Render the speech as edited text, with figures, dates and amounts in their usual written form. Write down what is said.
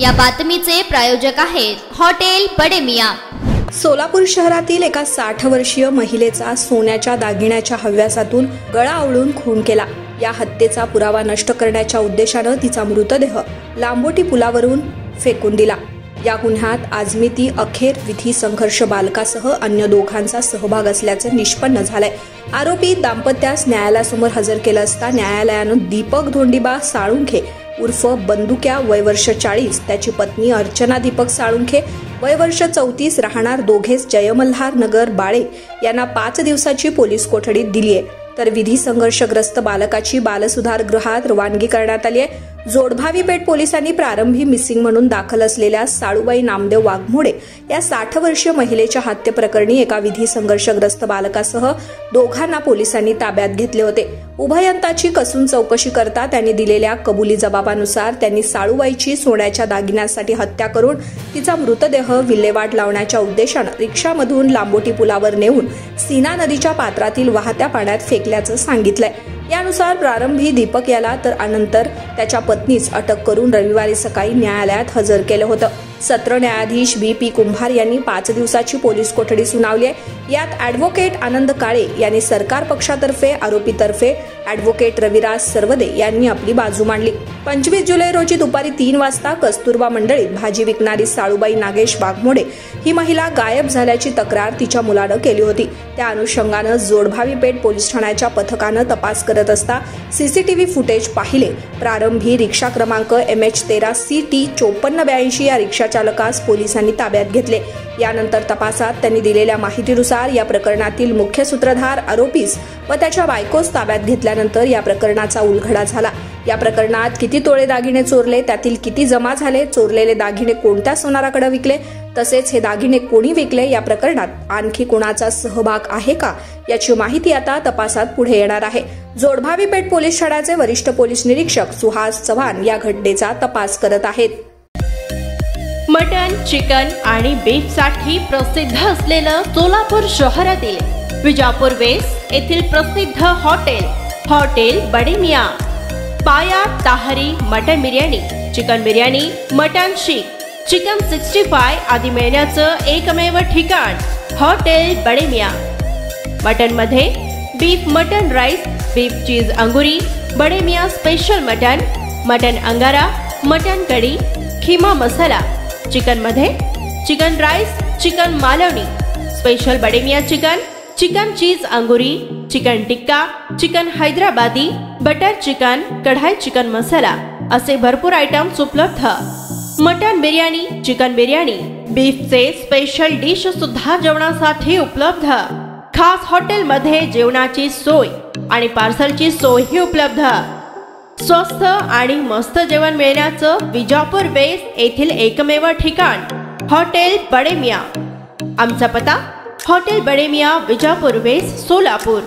या बातमीचे प्रायोजक आहेत हॉटेल बडे मियां। सोलापूर शहरातील एका 60 वर्षीय महिलेचा सोन्याच्या दागिन्याच्या हव्यासातून गळा आवळून खून केला। या हत्येचा पुरावा नष्ट करण्याच्या उद्देशाने तिचा मृतदेह लांबोटी पुलावरून फेकून दिला। या गुन्ह्यात आजमिती अखेर विधी संघर्ष बालकासह अन्य दोघांचा सहभाग असल्याचे निष्पन्न झालंय। आरोपी दाम्पत्यास न्यायालयासमोर हजर केलं असता न्यायालयाने दीपक धोंडीबा साळुंखे उर्फ बंदुक्या वय वर्ष 40, त्याची पत्नी अर्चना दीपक साळुंखे वय वर्ष 34 राहणार दोघेच जयमल्हार नगर बाळे यांना 5 दिवसाची पोलीस कोठडी दिली आहे। तर विधी संघर्षग्रस्त बालकाची बालसुधार गृहात रवानगी करण्यात आली आहे। जोडभावी पेठ पोलिसांनी प्रारंभी मिसिंग म्हणून दाखल असलेल्या साळूबाई नामदेव वाघमोडे या 60 वर्षीय महिलेच्या हत्येप्रकरणी एका विधी संघर्षग्रस्त बालकासह दोघांना पोलिसांनी ताब्यात घेतले होते। उभयंताची कसून चौकशी करता त्यांनी दिलेल्या कबुली जबाबानुसार त्यांनी साळूबाईची सोन्याच्या दागिन्यांसाठी हत्या करून तिचा मृतदेह विल्हेवाट लावण्याच्या उद्देशाने रिक्षामधून लांबोटी पुलावर नेऊन सीना नदीच्या पात्रातील वाहत्या पाण्यात फेकल्याचं सांगितलंय। यानुसार प्रारंभी दीपक याला तर अनंतर त्याच्या पत्नीस अटक करून रविवारी सकाळी न्यायालयात हजर केलं होतं। सत्र न्यायाधीश बी.पी. कुंभार यांनी 5 दिवसाची पोलीस कोठडी सुनावली आहे। यात ॲडव्होकेट आनंद काळे यांनी सरकार पक्षातर्फे, आरोपीतर्फे ॲडव्होकेट रविराज सरवदे यांनी आपली बाजू मांडली। 25 जुलै रोजी दुपारी 3 वाजता कस्तुरबा मंडळीत भाजी विकणारी साळूबाई नागेश वाघमोडे ही महिला गायब झाल्याची तक्रार तिच्या मुलानं केली होती। त्या अनुषंगानं जोडभावी पेठ पोलीस ठाण्याच्या पथकानं तपास करत असता सीसीटीव्ही फुटेज पाहिले। प्रारंभी रिक्षा क्रमांक MH13CT 5482 या रिक्षा चालकास पोलिसांनी ताब्यात घेतले। यानंतर तपासात त्यांनी दिलेल्या माहितीनुसार या प्रकरणातील मुख्य सूत्रधार आरोपीस व त्याच्या बायकोस ताब्यात घेतल्यानंतर या प्रकरणाचा उलगडा झाला। या प्रकरणात किती तोळे दागिने चोरले, त्यातील किती जमा झाले, चोरलेले दागिने कोणत्या सोनाराकडे विकले, तसेच हे दागिने कोणी विकले, या प्रकरणात आणखी कोणाचा सहभाग आहे का याची माहिती आता तपासात पुढे येणार आहे। जोडभावी पेठ पोलीस ठाण्याचे वरिष्ठ पोलीस निरीक्षक सुहास चव्हाण या घटनेचा तपास करत आहेत। मटन, चिकन आणि बीफ साठी प्रसिद्ध असलेलं सोलापूर शहरातील विजापूर वेस्ट येथील प्रसिद्ध hotel Bade Miyan. Paya tahari mutton biryani, chicken biryani, mutton seekh, chicken 65 आदी मिळण्याचं एकमेव ठिकाण हॉटेल बडे मियां। मटन मध्ये beef mutton rice, beef cheese अंगुरी, Bade Miyan special mutton, mutton अंगारा, मटन कढी, खीमा मसाला। चिकन मध्ये chicken rice, chicken Malvani, special Bade Miyan chicken, chicken cheese अंगुरी, chicken tikka, chicken Hyderabadi, butter chicken, kadai chicken masala असे भरपूर आयटम्स उपलब्ध। मटन बिर्याणी, चिकन बिर्याणी, बीफचे स्पेशल डिश सुद्धा जेवणासाठी उपलब्ध। खास हॉटेल मध्ये जेवणाची सोय आणि पार्सलची सोयही उपलब्ध। स्वस्त आणि मस्त जेवण मिळण्याचं विजापूर वेस्ट येथील एकमेव ठिकाण हॉटेल बडे मियां। आमचा पत्ता हॉटेल बडे मियां, विजापूर वेस्ट, सोलापूर।